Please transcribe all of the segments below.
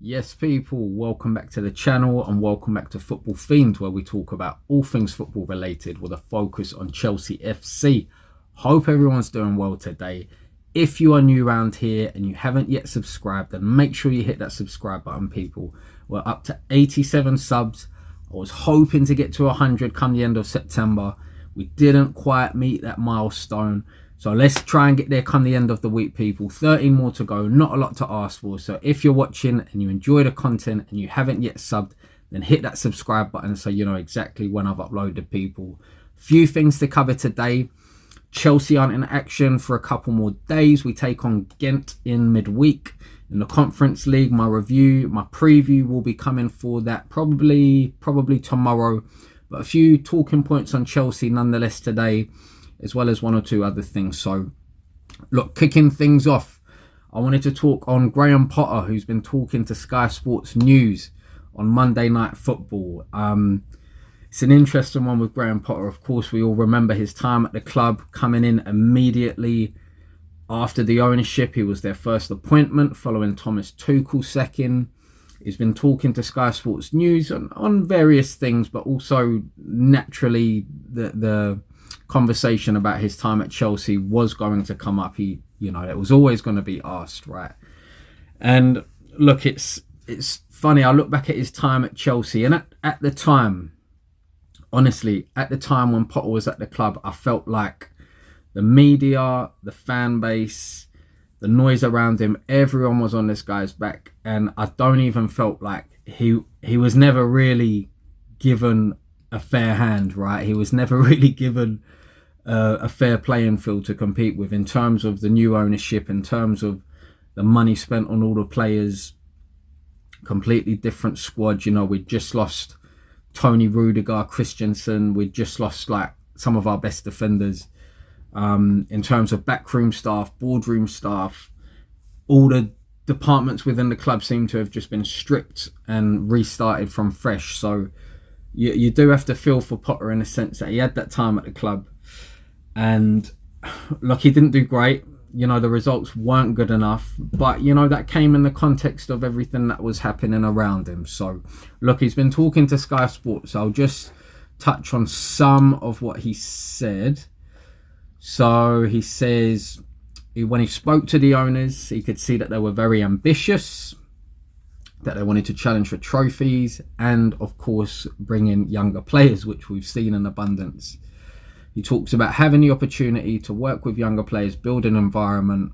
Yes, people, welcome back to the channel and welcome back to Football Themed, where we talk about all things football related with a focus on Chelsea FC. Hope everyone's doing well today. If you are new around here and you haven't yet subscribed, then make sure you hit that subscribe button, people. We're up to 87 subs. I was hoping to get to 100 come the end of September. We didn't quite meet that milestone. So let's try and get there come the end of the week, people. 13 more to go. Not a lot to ask for. So if you're watching and you enjoy the content and you haven't yet subbed, then hit that subscribe button so you know exactly when I've uploaded, people. Few things to cover today. Chelsea aren't in action for a couple more days. We take on Ghent in midweek in the Conference League. My preview will be coming for that probably tomorrow. But a few talking points on Chelsea nonetheless today, as well as one or two other things. So, look, kicking things off, I wanted to talk on Graham Potter, who's been talking to Sky Sports News on Monday Night Football. It's an interesting one with Graham Potter. Of course, we all remember his time at the club, coming in immediately after the ownership. He was their first appointment following Thomas Tuchel's second. He's been talking to Sky Sports News on various things, but also naturally the conversation about his time at Chelsea was going to come up. It was always going to be asked, right? And look, it's funny. I look back at his time at Chelsea, and at the time, honestly, at the time when Potter was at the club, I felt like the media, the fan base, the noise around him, everyone was on this guy's back, and I don't even felt like he was never really given a fair hand, right? He was never really given a fair playing field to compete with in terms of the new ownership, in terms of the money spent on all the players. Completely different squad. We'd just lost Tony Rudiger, Christensen. We'd just lost like some of our best defenders. In terms of backroom staff, boardroom staff, all the departments within the club seem to have just been stripped and restarted from fresh. So you do have to feel for Potter in a sense that he had that time at the club, and look, he didn't do great. The results weren't good enough, but that came in the context of everything that was happening around him. So look, he's been talking to Sky Sports. I'll just touch on some of what he said. So he says when he spoke to the owners, he could see that they were very ambitious, that they wanted to challenge for trophies, and of course bring in younger players, which we've seen in abundance. He talks about having the opportunity to work with younger players, build an environment,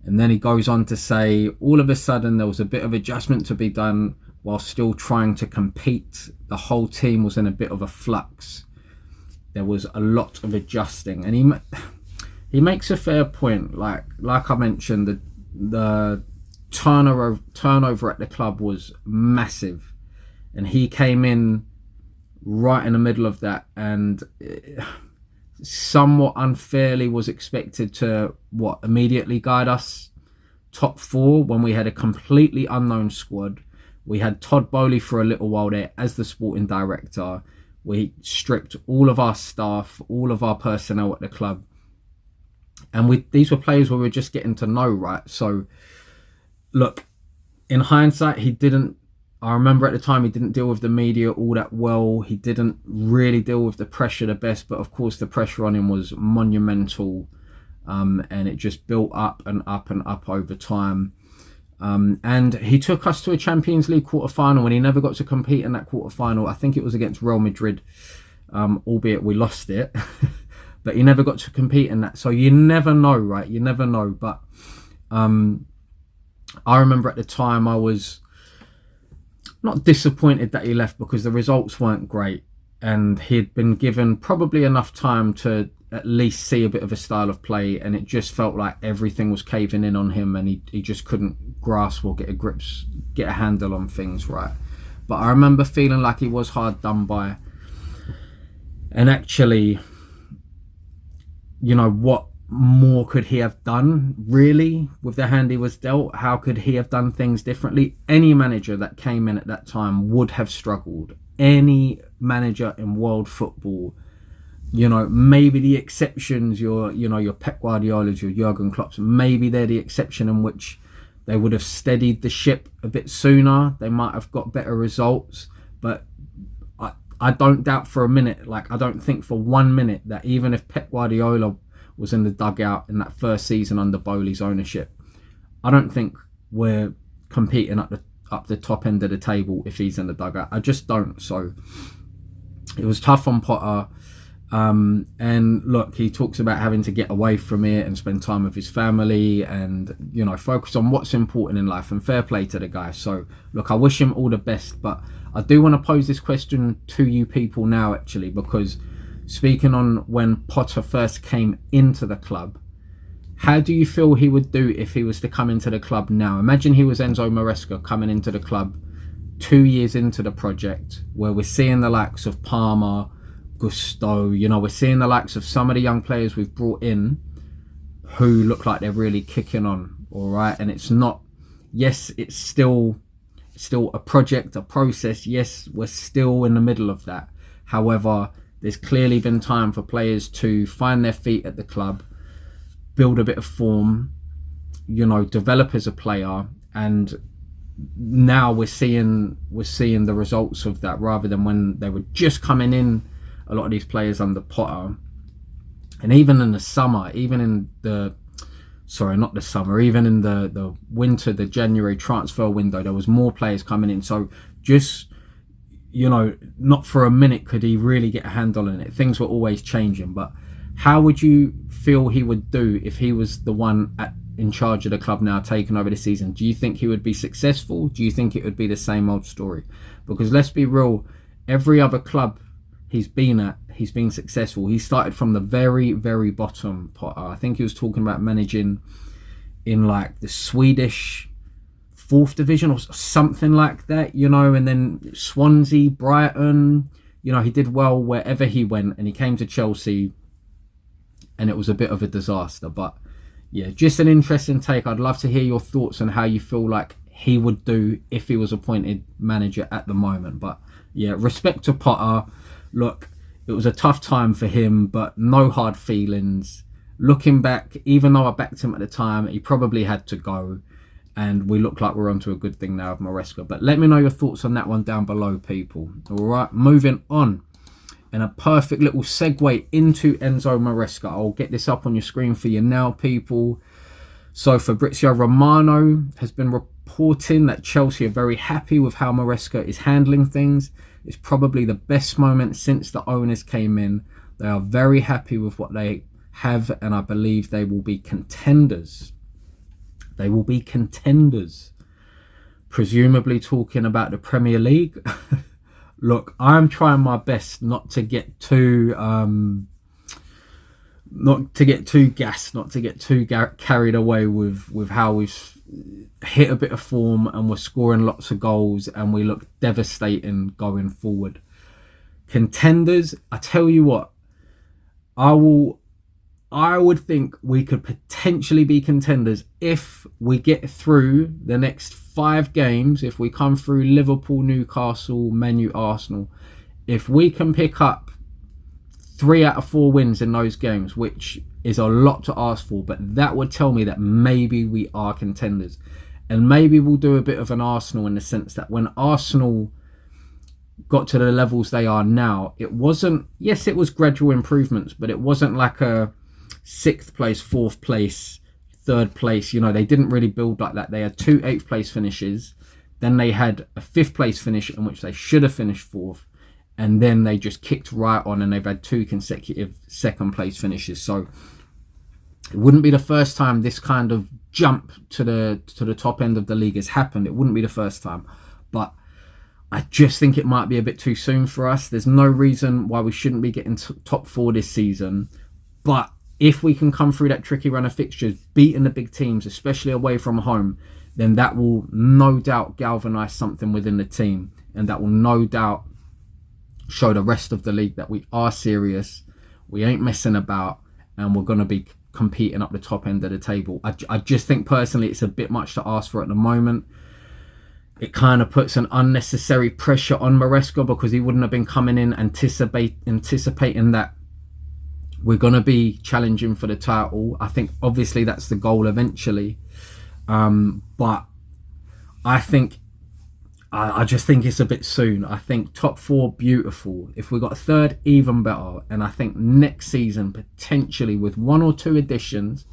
and then he goes on to say all of a sudden there was a bit of adjustment to be done while still trying to compete. The whole team was in a bit of a flux. There was a lot of adjusting, and he makes a fair point. Like I mentioned, the turnover at the club was massive, and he came in right in the middle of that, and somewhat unfairly was expected to immediately guide us top four when we had a completely unknown squad. We had Todd Bowley for a little while there as the sporting director. We stripped all of our staff, all of our personnel at the club, and these were players we were just getting to know, right? So look, in hindsight, I remember at the time he didn't deal with the media all that well. He didn't really deal with the pressure the best, but of course the pressure on him was monumental, and it just built up and up and up over time. And he took us to a Champions League quarter-final, and he never got to compete in that quarter-final. I think it was against Real Madrid, albeit we lost it. But he never got to compete in that. So you never know, right? You never know. But I remember at the time I was not disappointed that he left, because the results weren't great, and he'd been given probably enough time to at least see a bit of a style of play, and it just felt like everything was caving in on him, and he just couldn't grasp or get a handle on things, right? But I remember feeling like he was hard done by, and actually, what more could he have done, really, with the hand he was dealt? How could he have done things differently? Any manager that came in at that time would have struggled. Any manager in world football, maybe the exceptions, your Pep Guardiolas, your Jurgen Klopps, maybe they're the exception in which they would have steadied the ship a bit sooner. They might have got better results. But I don't doubt for a minute, like I don't think for 1 minute that even if Pep Guardiola was in the dugout in that first season under Bowley's ownership, I don't think we're competing up the top end of the table if he's in the dugout. I just don't. So it was tough on Potter. And look, he talks about having to get away from it and spend time with his family and, you know, focus on what's important in life, and fair play to the guy. So look, I wish him all the best, but I do want to pose this question to you people now, actually, because speaking on when Potter first came into the club, how do you feel he would do if he was to come into the club now? Imagine he was Enzo Maresca coming into the club 2 years into the project, where we're seeing the likes of Palmer, Gusto, you know, we're seeing the likes of some of the young players we've brought in who look like they're really kicking on, all right? And it's not, yes, it's still a project, a process. Yes, we're still in the middle of that. However, there's clearly been time for players to find their feet at the club, build a bit of form, you know, develop as a player, and now we're seeing the results of that, rather than when they were just coming in, a lot of these players under Potter. And even in the summer, even in the even in the winter, the January transfer window, there was more players coming in. So just, you know, not for a minute could he really get a handle on it. Things were always changing. But how would you feel he would do if he was the one in charge of the club now, taking over the season? Do you think he would be successful? Do you think it would be the same old story? Because let's be real, every other club he's been at, he's been successful. He started from the very, very bottom, Potter. I think he was talking about managing in like the Swedish 4th division or something like that, you know, and then Swansea, Brighton, you know, he did well wherever he went, and he came to Chelsea and it was a bit of a disaster. But yeah, just an interesting take. I'd love to hear your thoughts on how you feel like he would do if he was appointed manager at the moment. But yeah, respect to Potter. Look, it was a tough time for him, but no hard feelings. Looking back, even though I backed him at the time, he probably had to go. And we look like we're onto a good thing now with Maresca. But let me know your thoughts on that one down below, people. All right, moving on. And a perfect little segue into Enzo Maresca. I'll get this up on your screen for you now, people. So Fabrizio Romano has been reporting that Chelsea are very happy with how Maresca is handling things. It's probably the best moment since the owners came in. They are very happy with what they have, and I believe they will be contenders. They will be contenders. Presumably talking about the Premier League. Look, I'm trying my best not to get too gassed, not to get too carried away with how we've hit a bit of form and we're scoring lots of goals and we look devastating going forward. Contenders, I tell you what, I would think we could potentially be contenders if we get through the next 5 games. If we come through Liverpool, Newcastle, Man U, Arsenal, if we can pick up 3 out of 4 wins in those games, which is a lot to ask for, but that would tell me that maybe we are contenders. And maybe we'll do a bit of an Arsenal, in the sense that when Arsenal got to the levels they are now, it wasn't, yes, it was gradual improvements, but it wasn't like a 6th place, 4th place, 3rd place. You know, they didn't really build like that. They had 2 8th place finishes, then they had a 5th place finish in which they should have finished 4th, and then they just kicked right on, and they've had 2 consecutive 2nd place finishes. So it wouldn't be the first time this kind of jump to the top end of the league has happened. It wouldn't be the first time, but I just think it might be a bit too soon for us. There's no reason why we shouldn't be getting top 4 this season, but if we can come through that tricky run of fixtures, beating the big teams, especially away from home, then that will no doubt galvanise something within the team, and that will no doubt show the rest of the league that we are serious, we ain't messing about, and we're going to be competing up the top end of the table. I just think personally it's a bit much to ask for at the moment. It kind of puts an unnecessary pressure on Maresca, because he wouldn't have been coming in anticipating that we're going to be challenging for the title. I think obviously that's the goal eventually. But I just think it's a bit soon. I think top four, beautiful. If we got a third, even better. And I think next season, potentially with one or two additions,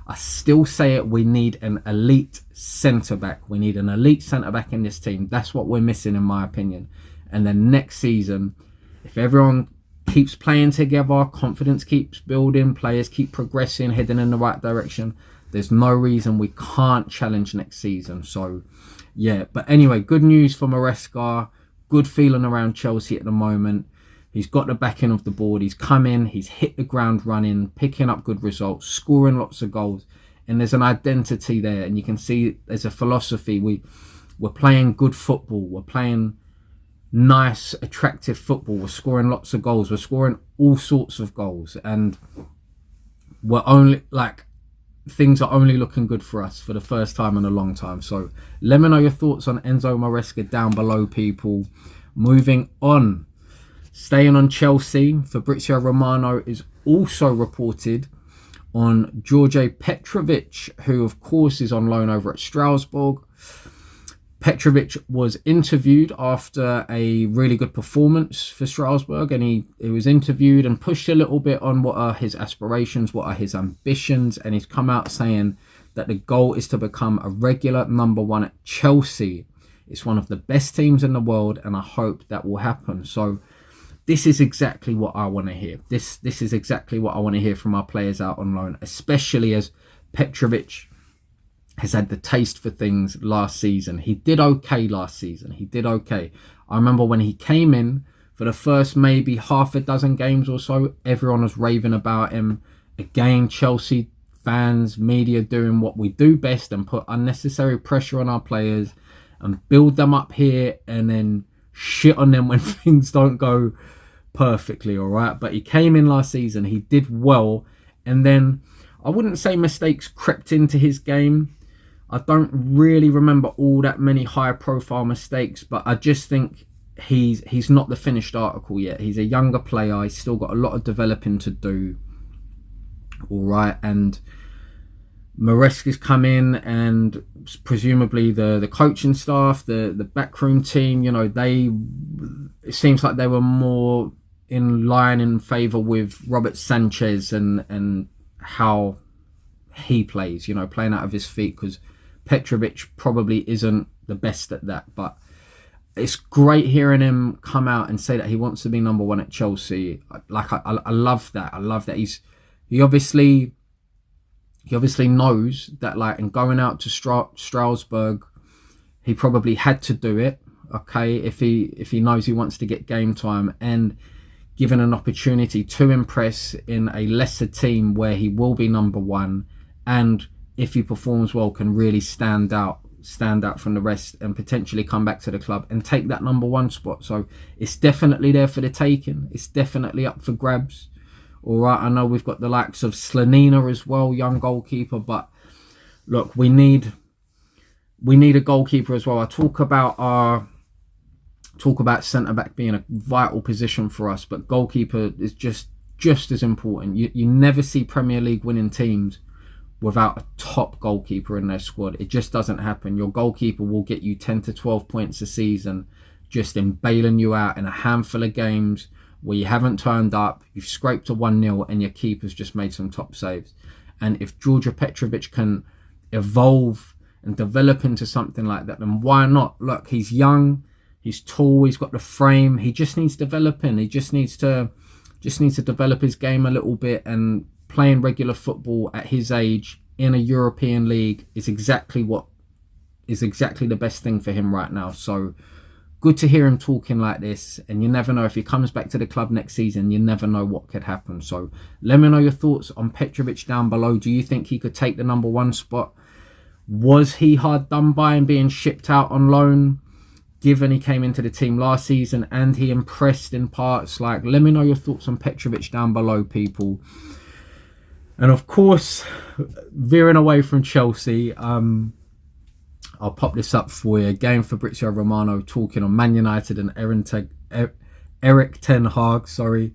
I still say it, we need an elite centre-back. We need an elite centre-back in this team. That's what we're missing, in my opinion. And then next season, if everyone keeps playing together, confidence keeps building, players keep progressing, heading in the right direction, there's no reason we can't challenge next season. So, yeah. But anyway, good news for Maresca. Good feeling around Chelsea at the moment. He's got the backing of the board. He's come in. He's hit the ground running, picking up good results, scoring lots of goals. And there's an identity there. And you can see there's a philosophy. We're playing good football. We're playing nice, attractive football. We're scoring lots of goals. We're scoring all sorts of goals. And we're only, like, things are only looking good for us for the first time in a long time. So let me know your thoughts on Enzo Maresca down below, people. Moving on. Staying on Chelsea, Fabrizio Romano is also reported on George Petrovic, who of course is on loan over at Strasbourg. Petrovic was interviewed after a really good performance for Strasbourg, and he was interviewed and pushed a little bit on what are his aspirations, what are his ambitions, and he's come out saying that the goal is to become a regular number one at Chelsea. It's one of the best teams in the world, and I hope that will happen. So this is exactly what I want to hear. This is exactly what I want to hear from our players out on loan, especially as Petrovic has had the taste for things last season. He did okay last season. He did okay. I remember when he came in for the first maybe half a dozen games or so, everyone was raving about him. Again, Chelsea fans, media doing what we do best and put unnecessary pressure on our players and build them up here and then shit on them when things don't go perfectly, all right? But he came in last season, he did well, and then I wouldn't say mistakes crept into his game. I don't really remember all that many high profile mistakes, but I just think he's not the finished article yet. He's a younger player. He's still got a lot of developing to do, all right? And Maresca's come in, and presumably the coaching staff, the backroom team, you know, it seems like they were more in line in favour with Robert Sanchez and how he plays, you know, playing out of his feet, because Petrovic probably isn't the best at that. But it's great hearing him come out and say that he wants to be number one at Chelsea. Like, I love that. I love that he obviously knows that, like, in going out to Strasbourg, he probably had to do it, okay, if he knows he wants to get game time, and given an opportunity to impress in a lesser team where he will be number one, and if he performs well, can really stand out from the rest and potentially come back to the club and take that number one spot. So it's definitely there for the taking. It's definitely up for grabs. All right, I know we've got the likes of Slanina as well, young goalkeeper, but look, we need a goalkeeper as well. I talk about centre back being a vital position for us, but goalkeeper is just as important. You never see Premier League winning teams without a top goalkeeper in their squad. It just doesn't happen. Your goalkeeper will get you 10 to 12 points a season just in bailing you out in a handful of games where you haven't turned up, you've scraped a 1-0 and your keeper's just made some top saves. And if George Petrovic can evolve and develop into something like that, then why not? Look, he's young, he's tall, he's got the frame, he just needs developing. He just needs to develop his game a little bit, and playing regular football at his age in a European league is exactly the best thing for him right now. So good to hear him talking like this, and you never know, if he comes back to the club next season, you never know what could happen. So let me know your thoughts on Petrovic down below. Do you think he could take the number one spot? Was he hard done by and being shipped out on loan, given he came into the team last season and he impressed in parts? Like, let me know your thoughts on Petrovic down below, people. And of course, veering away from Chelsea, I'll pop this up for you. Again, Fabrizio Romano talking on Man United and Erik Ten Hag. Sorry.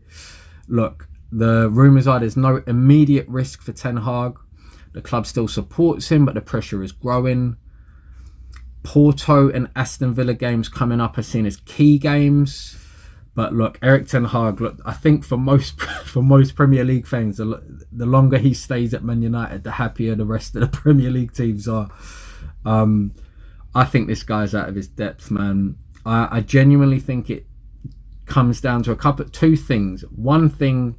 Look, the rumours are there's no immediate risk for Ten Hag, The club still supports him, but the pressure is growing. Porto and Aston Villa games coming up are seen as key games. But look, Erik ten Hag, look, I think for most Premier League fans, the longer he stays at Man United, the happier the rest of the Premier League teams are. I think this guy's out of his depth, man. I genuinely think it comes down to two things. One thing,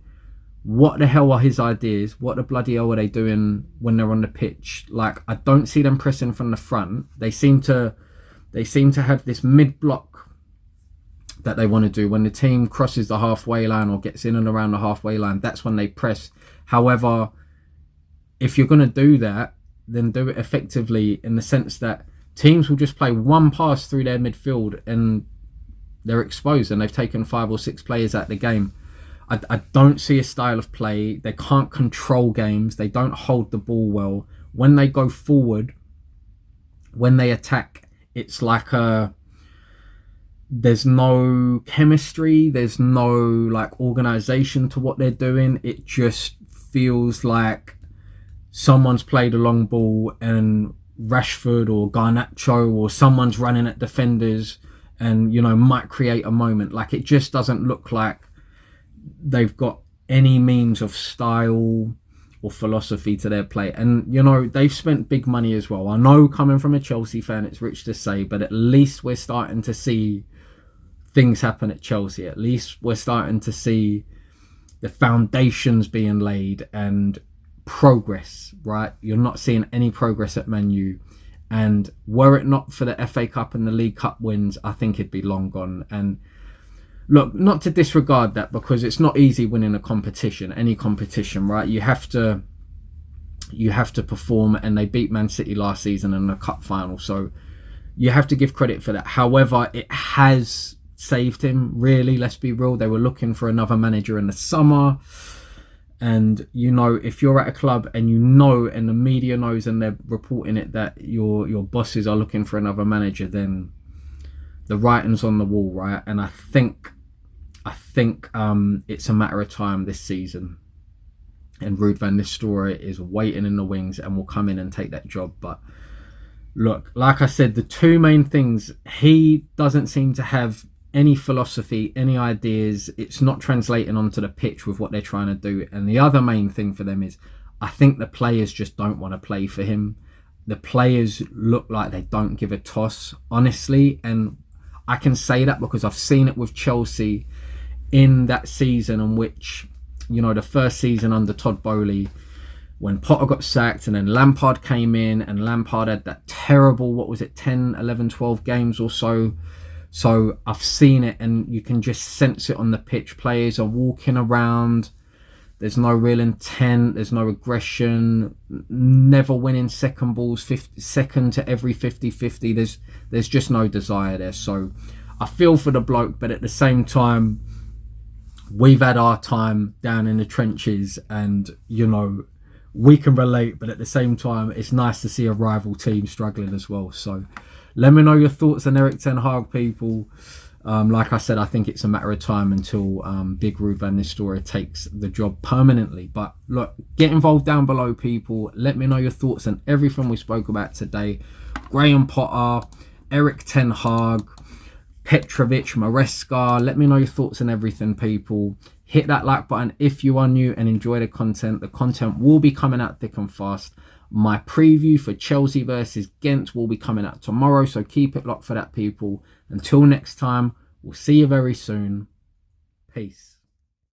what the hell are his ideas? What the bloody hell are they doing when they're on the pitch? Like, I don't see them pressing from the front. They seem to have this mid-block that they want to do. When the team crosses the halfway line or gets in and around the halfway line, that's when they press. However, if you're going to do that, then do it effectively, in the sense that teams will just play one pass through their midfield and they're exposed, and they've taken 5 or 6 players out of the game. I don't see a style of play. They can't control games. They don't hold the ball well. When they go forward, when they attack, it's like there's no chemistry. There's no like organization to what they're doing. It just feels like someone's played a long ball and Rashford or Garnacho or someone's running at defenders and, you know, might create a moment. Like, it just doesn't look like they've got any means of style or philosophy to their play. And, you know, they've spent big money as well. I know, coming from a Chelsea fan, it's rich to say, but at least we're starting to see things happen at Chelsea. At least we're starting to see the foundations being laid and progress, right? You're not seeing any progress at Man U. And were it not for the FA Cup and the League Cup wins, I think it'd be long gone. And look, not to disregard that, because it's not easy winning a competition, any competition, right? You have to perform, and they beat Man City last season in the cup final, so you have to give credit for that. However, it has saved him, really. Let's be real. They were looking for another manager in the summer, and, you know, if you're at a club and you know, and the media knows, and they're reporting it, that your bosses are looking for another manager, then the writing's on the wall, right? And I think it's a matter of time this season, and Ruud van Nistelrooy is waiting in the wings and will come in and take that job. But look, like I said, the two main things, he doesn't seem to have any philosophy, any ideas. It's not translating onto the pitch with what they're trying to do. And the other main thing for them is, I think the players just don't want to play for him. The players look like they don't give a toss, honestly. And I can say that because I've seen it with Chelsea in that season, in which, you know, the first season under Todd Bowley, when Potter got sacked and then Lampard came in, and Lampard had that terrible, 10, 11, 12 games or so. So I've seen it, and you can just sense it on the pitch. Players are walking around. There's no real intent. There's no aggression. Never winning second balls, second to every 50-50. There's just no desire there. So I feel for the bloke, but at the same time, we've had our time down in the trenches, and, you know, we can relate, but at the same time, it's nice to see a rival team struggling as well. So let me know your thoughts on Erik ten Hag, people. Like I said, I think it's a matter of time until Big Ruud van Nistelrooy takes the job permanently. But look, get involved down below, people. Let me know your thoughts on everything we spoke about today. Graham Potter, Erik ten Hag, Petrovic, Maresca. Let me know your thoughts on everything, people. Hit that like button if you are new and enjoy the content. The content will be coming out thick and fast. My preview for Chelsea versus Ghent will be coming out tomorrow, so keep it locked for that, people. Until next time, we'll see you very soon. Peace.